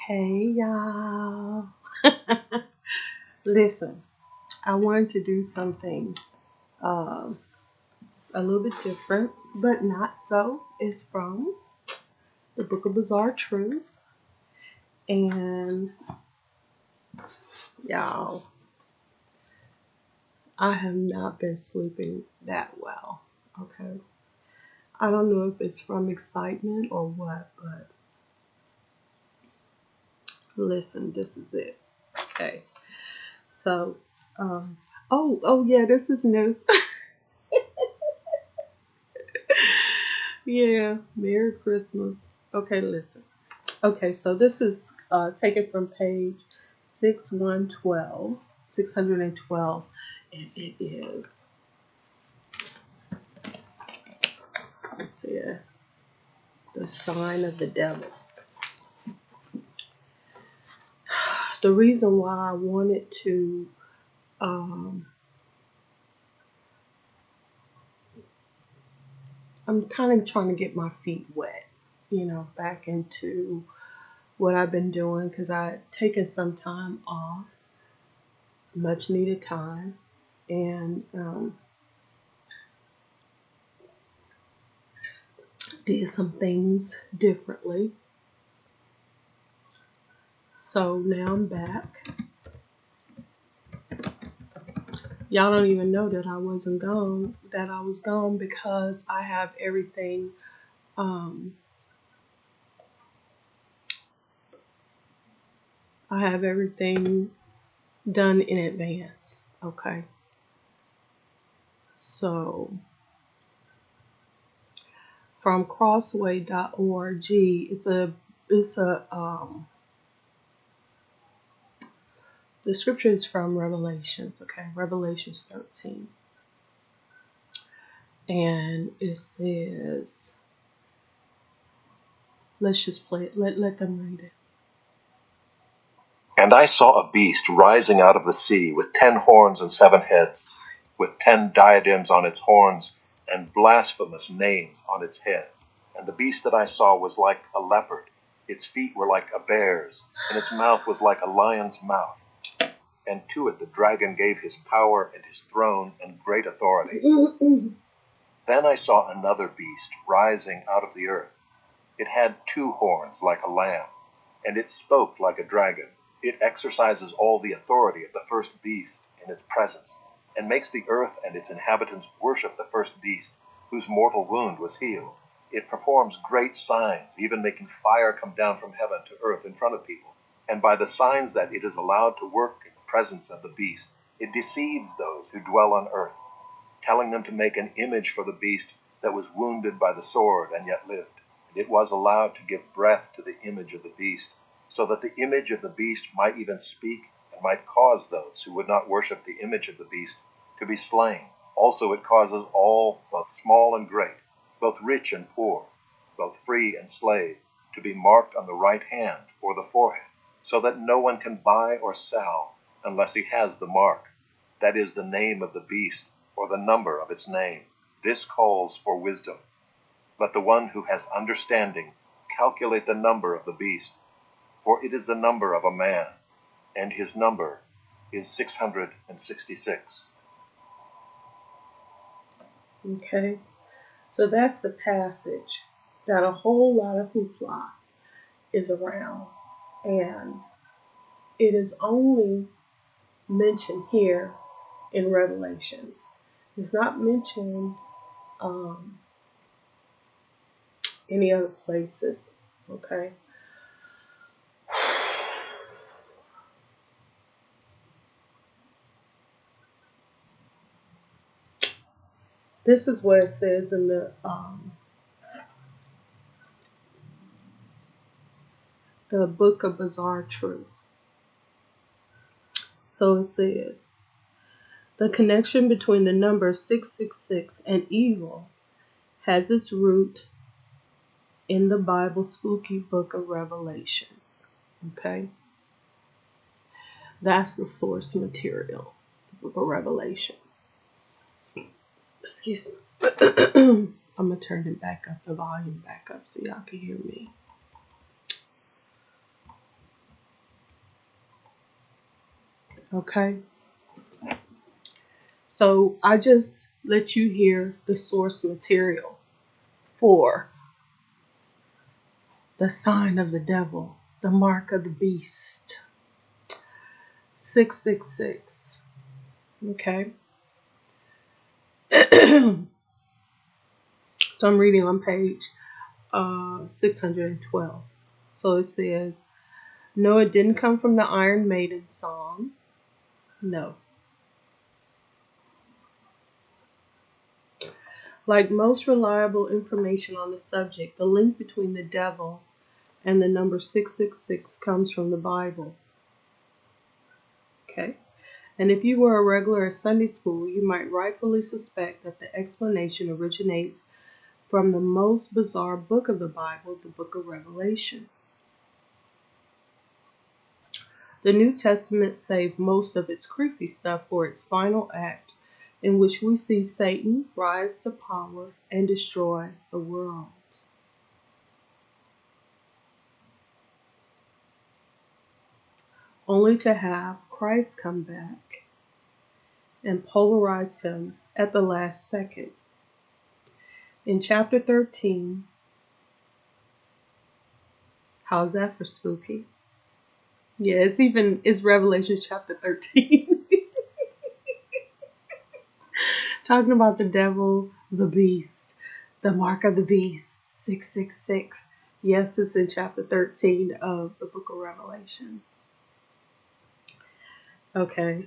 Hey y'all. Listen, I wanted to do something uh, a little bit different, but not so. It's from the Book of Bizarre Truth. And y'all, I have not been sleeping that well. Okay. I don't know if it's from excitement or what, but listen, this is it. Okay. So, oh yeah, this is new. Yeah, Merry Christmas. Okay, listen. Okay, so this is taken from page 612, and it is, let's see, the sign of the devil. The reason why I wanted to, I'm kind of trying to get my feet wet, back into what I've been doing because I had taken some time off, much needed time, and did some things differently. So now I'm back. Y'all don't even know that I was gone because I have everything um I have everything done in advance. Okay. So from crossway.org, it's a the scripture is from Revelations, okay? Revelations 13. And it says, let's just play it. Let them read it. And I saw a beast rising out of the sea with 10 horns and 7 heads, with 10 diadems on its horns and blasphemous names on its heads. And the beast that I saw was like a leopard, its feet were like a bear's, and its mouth was like a lion's mouth. And to it the dragon gave his power and his throne and great authority. Then I saw another beast rising out of the earth. It had 2 horns like a lamb, and it spoke like a dragon. It exercises all the authority of the first beast in its presence, and makes the earth and its inhabitants worship the first beast, whose mortal wound was healed. It performs great signs, even making fire come down from heaven to earth in front of people. And by the signs that it is allowed to work in the presence of the beast, it deceives those who dwell on earth, telling them to make an image for the beast that was wounded by the sword and yet lived. And it was allowed to give breath to the image of the beast, so that the image of the beast might even speak and might cause those who would not worship the image of the beast to be slain. Also it causes all, both small and great, both rich and poor, both free and slave, to be marked on the right hand or the forehead, so that no one can buy or sell unless he has the mark, that is, the name of the beast or the number of its name. This calls for wisdom. Let the one who has understanding calculate the number of the beast, for it is the number of a man, and his number is 666. Okay. So that's the passage that a whole lot of hoopla is around. And it is only mentioned here in Revelations. It's not mentioned um, any other places. Okay. This is what it says in the Book of Bizarre Truths. So it says, the connection between the number 666 and evil has its root in the Bible spooky book of Revelations. Okay? That's the source material, the book of Revelations. Excuse me. I'm going to turn it back up, the volume back up so y'all can hear me. Okay? So I just let you hear the source material for the sign of the devil, the mark of the beast. 666. Okay? So I'm reading on page 612. So it says, no, it didn't come from the Iron Maiden song. No. Like most reliable information on the subject, the link between the devil and the number 666 comes from the Bible. Okay? And if you were a regular at Sunday school, you might rightfully suspect that the explanation originates from the most bizarre book of the Bible, the book of Revelation. The New Testament saved most of its creepy stuff for its final act, in which we see Satan rise to power and destroy the world. Only to have Christ come back and polarize him at the last second. In chapter 13, how's that for spooky? Yeah, it's Revelation chapter 13. Talking about the devil, the beast, the mark of the beast, 666. Yes, it's in chapter 13 of the book of Revelations. Okay.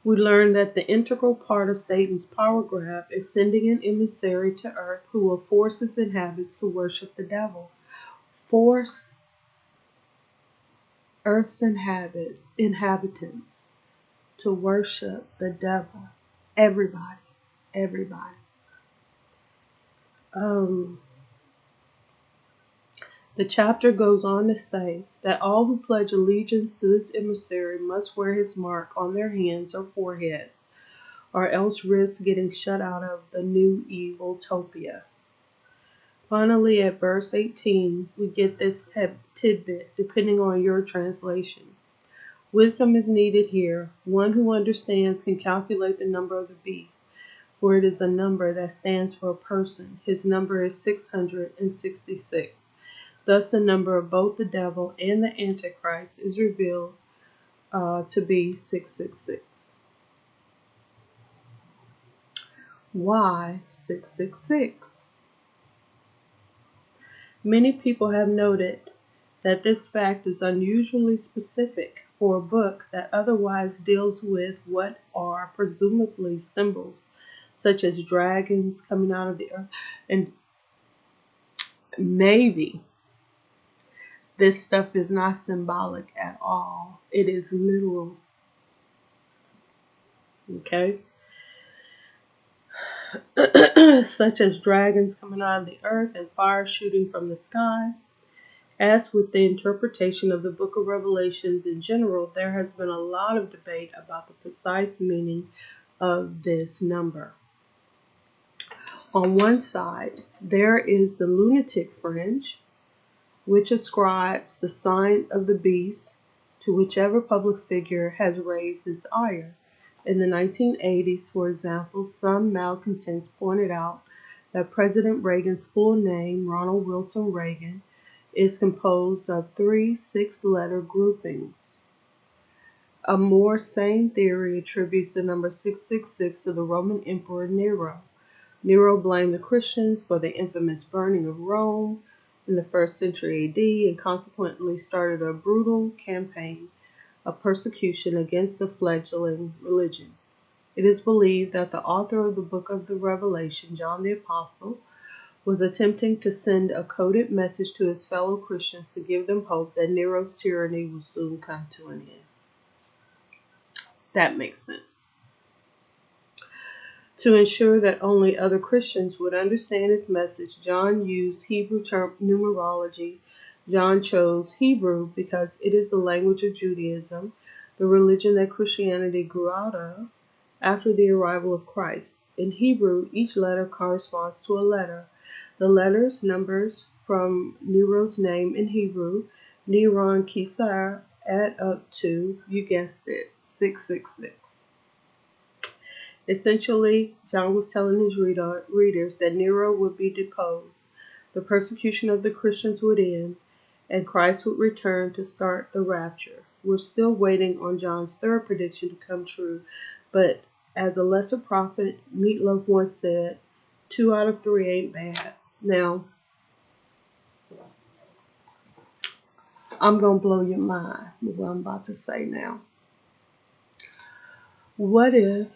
We learn that the integral part of Satan's power grab is sending an emissary to earth who will force his inhabitants to worship the devil. Force Earth's inhabitants to worship the devil. Everybody. Everybody. The chapter goes on to say that all who pledge allegiance to this emissary must wear his mark on their hands or foreheads, or else risk getting shut out of the new evil topia. Finally, at verse 18, we get this tidbit, depending on your translation. Wisdom is needed here. One who understands can calculate the number of the beast, for it is a number that stands for a person. His number is 666. Thus, the number of both the devil and the Antichrist is revealed to be 666. Why 666? Many people have noted that this fact is unusually specific for a book that otherwise deals with what are presumably symbols, such as dragons coming out of the earth. And maybe this stuff is not symbolic at all. It is literal. Okay? Such as dragons coming out of the earth and fire shooting from the sky. As with the interpretation of the book of Revelations in general, there has been a lot of debate about the precise meaning of this number. On one side, there is the lunatic fringe, which ascribes the sign of the beast to whichever public figure has raised its ire. In the 1980s, for example, some malcontents pointed out that President Reagan's full name, Ronald Wilson Reagan, is composed of 3 6-letter groupings. A more sane theory attributes the number 666 to the Roman Emperor Nero. Nero blamed the Christians for the infamous burning of Rome in the 1st century AD and consequently started a brutal campaign of persecution against the fledgling religion. It is believed that the author of the book of the Revelation, John the Apostle, was attempting to send a coded message to his fellow Christians to give them hope that Nero's tyranny would soon come to an end. That makes sense. To ensure that only other Christians would understand his message, John used Hebrew numerology. John chose Hebrew because it is the language of Judaism, the religion that Christianity grew out of after the arrival of Christ. In Hebrew, each letter corresponds to a letter. The letters, numbers from Nero's name in Hebrew, Neron Caesar, add up to, you guessed it, 666. Essentially, John was telling his readers that Nero would be deposed, the persecution of the Christians would end, and Christ would return to start the rapture. We're still waiting on John's third prediction to come true, but as a lesser prophet, Meatloaf once said, 2 out of 3 ain't bad. Now, I'm going to blow your mind with what I'm about to say now. What if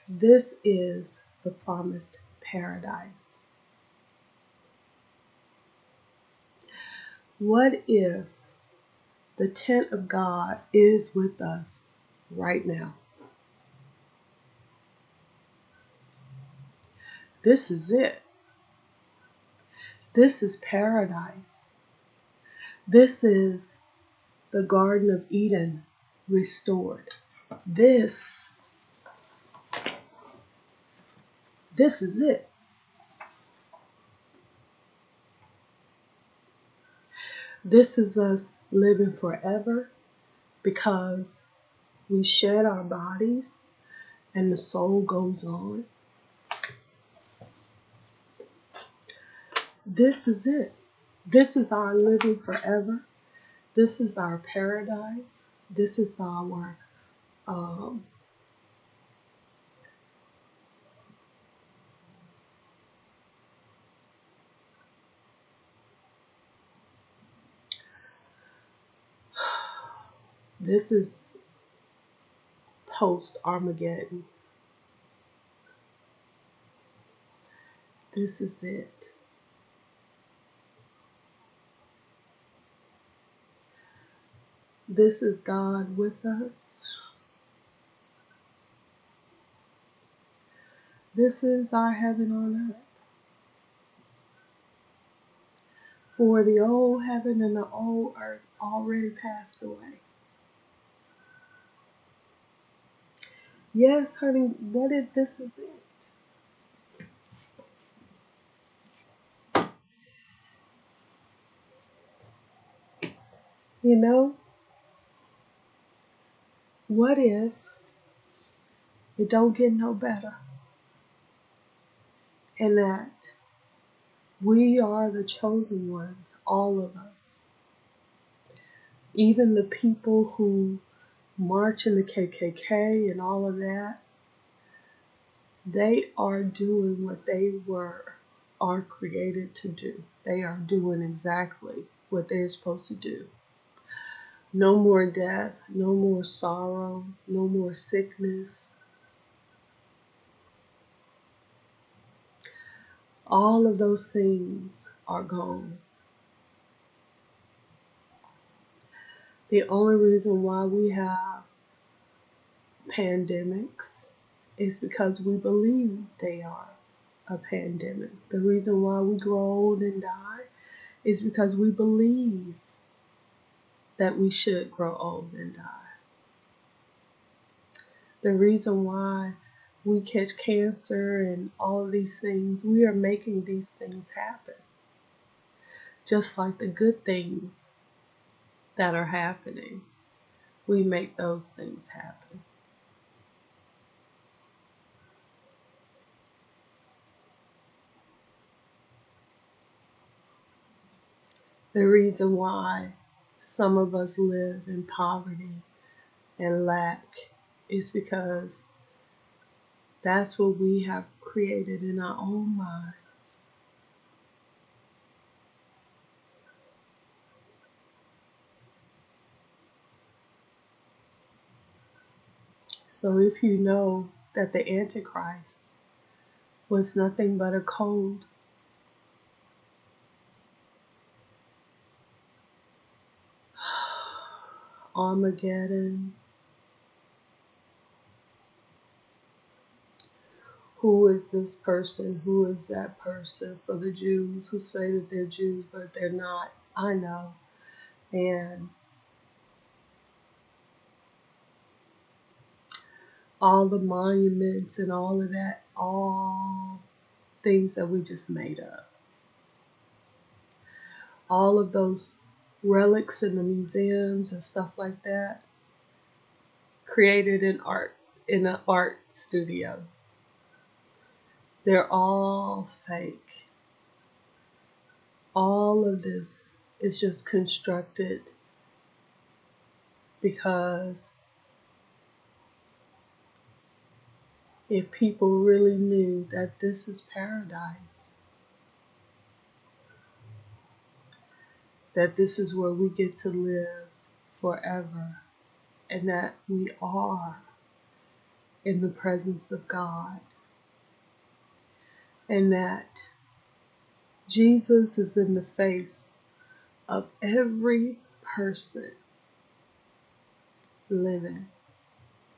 this is the promised paradise? What if the tent of God is with us right now? This is it. This is paradise. This is the Garden of Eden restored. This is it. This is us living forever because we shed our bodies and the soul goes on. This is it. This is our living forever. This is our paradise. This is our this is post Armageddon. This is it. This is God with us. This is our heaven on earth. For the old heaven and the old earth already passed away. Yes, honey, what if this is it? You know, what if it don't get no better? And that we are the chosen ones, all of us. Even the people who march in the KKK and all of that, they are doing what they are created to do. They are doing exactly what they're supposed to do. No more death, no more sorrow, no more sickness. All of those things are gone. The only reason why we have pandemics is because we believe they are a pandemic. The reason why we grow old and die is because we believe that we should grow old and die. The reason why we catch cancer and all of these things, we are making these things happen. Just like the good things that are happening, we make those things happen. The reason why some of us live in poverty and lack is because that's what we have created in our own minds. So if you know that the Antichrist was nothing but a code, Armageddon, who is this person? Who is that person? For the Jews who say that they're Jews, but they're not. I know. And all the monuments and all of that, all things that we just made up. All of those relics in the museums and stuff like that, created in an art studio. They're all fake. All of this is just constructed because if people really knew that this is paradise, that this is where we get to live forever, and that we are in the presence of God, and that Jesus is in the face of every person living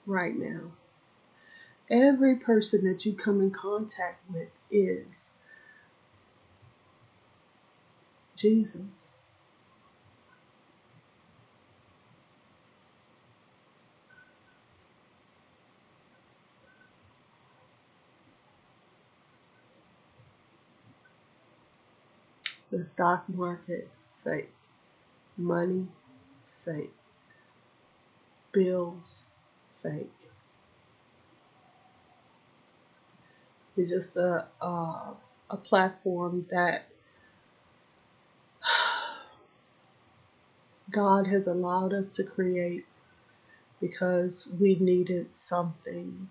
right now. Every person that you come in contact with is Jesus. The stock market, fake. Money, fake. Bills, fake. It's just a platform that God has allowed us to create because we needed something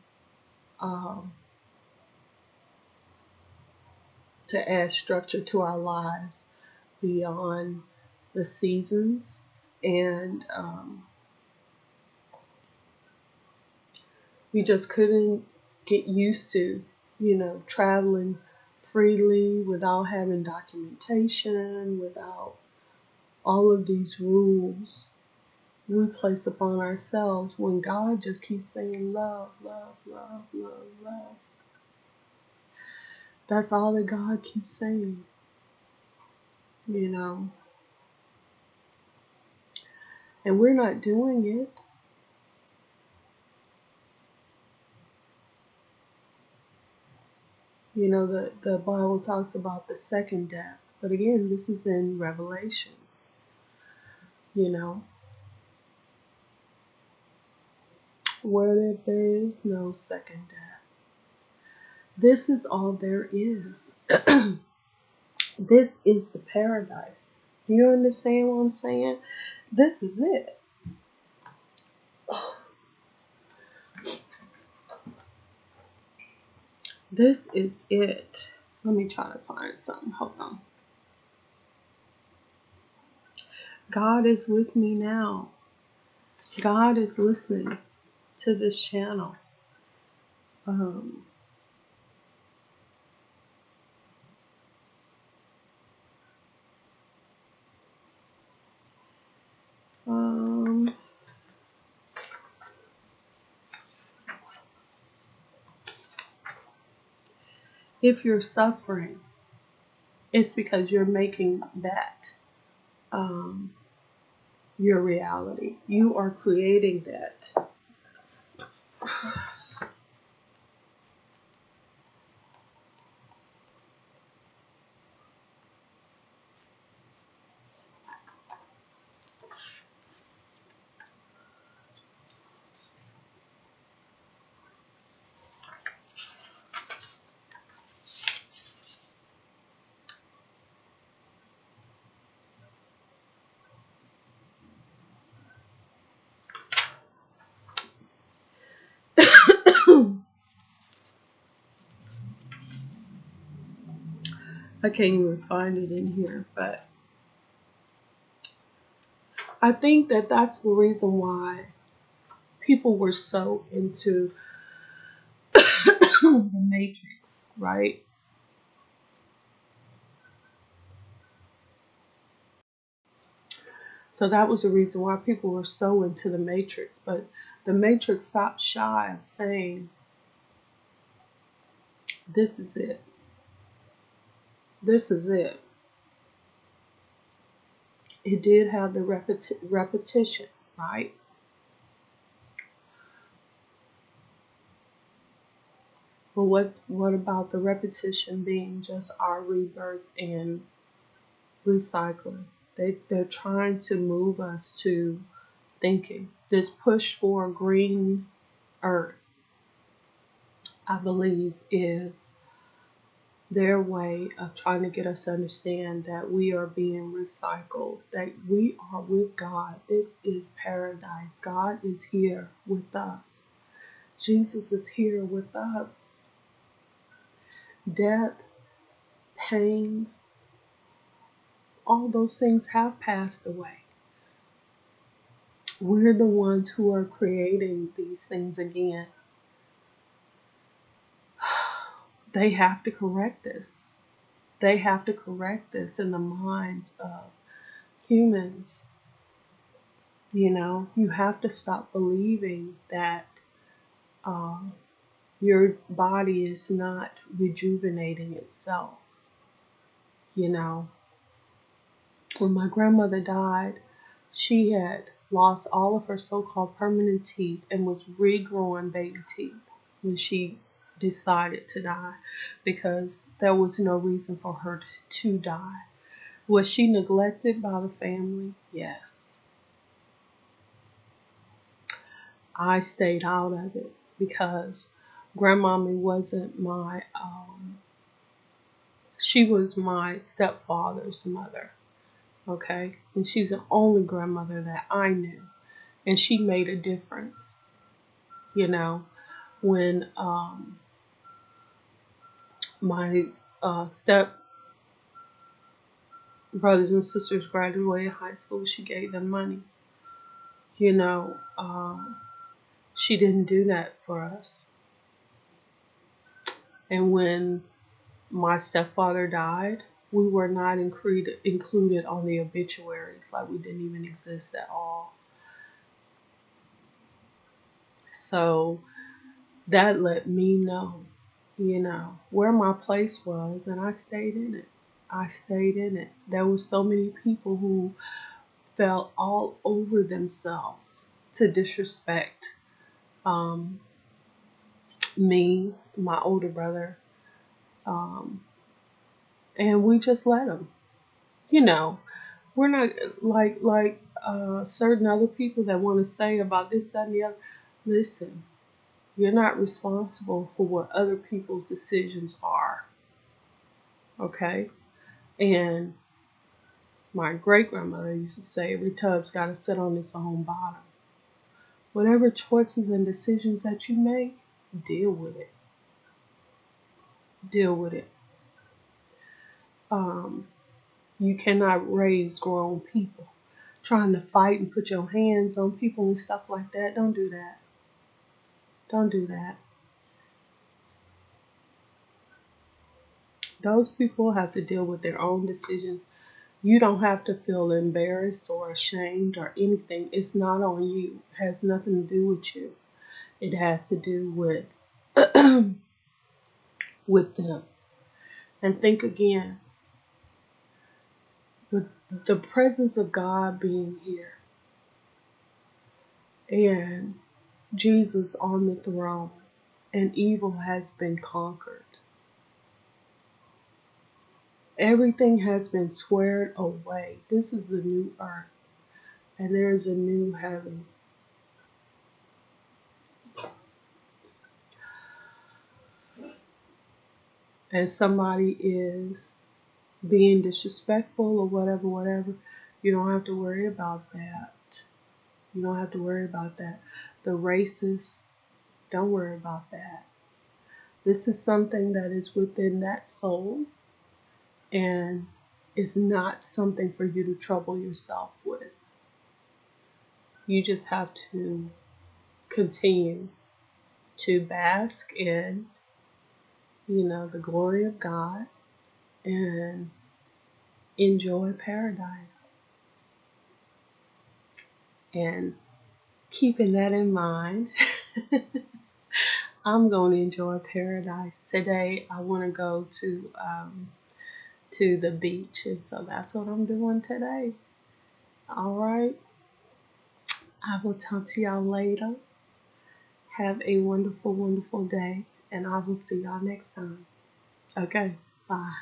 to add structure to our lives beyond the seasons. And we just couldn't get used to, traveling freely without having documentation, without all of these rules we place upon ourselves when God just keeps saying love, love, love, love, love. That's all that God keeps saying, and we're not doing it. The Bible talks about the second death, but again, this is in Revelation, where there is no second death. This is all there is. This is the paradise. You understand what I'm saying? This is it. This is it. Let me try to find something. Hold on. God is with me now. God is listening to this channel. Um, if you're suffering, it's because you're making that your reality. You are creating that. I can't even find it in here, but I think that that's the reason why people were so into the Matrix, right? So that was the reason why people were so into the Matrix. But the Matrix stopped shy of saying, this is it. This is it. It did have the repetition, right? But what about the repetition being just our rebirth and recycling? They're trying to move us to thinking. This push for a green earth, I believe, is their way of trying to get us to understand that we are being recycled, that we are with God. This is paradise. God is here with us. Jesus is here with us. Death, pain, all those things have passed away. We're the ones who are creating these things again. They have to correct this. They have to correct this in the minds of humans. You have to stop believing that your body is not rejuvenating itself. When my grandmother died, she had lost all of her so-called permanent teeth and was regrowing baby teeth when she decided to die, because there was no reason for her to die. Was she neglected by the family? Yes. I stayed out of it because grandmommy wasn't she was my stepfather's mother, okay? And she's the only grandmother that I knew. And she made a difference, when my step brothers and sisters graduated high school, she gave them money. She didn't do that for us. And when my stepfather died, we were not included on the obituaries, like we didn't even exist at all. So that let me know, where my place was, and I stayed in it. I stayed in it. There were so many people who felt all over themselves to disrespect me, my older brother, and we just let them. We're not like certain other people that want to say about this, that, and the other. Listen, you're not responsible for what other people's decisions are. Okay? And my great grandmother used to say, every tub's got to sit on its own bottom. Whatever choices and decisions that you make, deal with it. Deal with it. You cannot raise grown people. Trying to fight and put your hands on people and stuff like that. Don't do that. Don't do that. Those people have to deal with their own decisions. You don't have to feel embarrassed or ashamed or anything. It's not on you. It has nothing to do with you. It has to do with with them. And think again, the presence of God being here and Jesus on the throne, and evil has been conquered. Everything has been squared away. This is the new earth, and there's a new heaven. And somebody is being disrespectful or whatever, you don't have to worry about that. You don't have to worry about that. The racists, don't worry about that. This is something that is within that soul, and it's not something for you to trouble yourself with. You just have to continue to bask in, the glory of God and enjoy paradise. And keeping that in mind, I'm going to enjoy paradise. Today, I want to go to the beach, and so that's what I'm doing today. All right. I will talk to y'all later. Have a wonderful, wonderful day, and I will see y'all next time. Okay. Bye.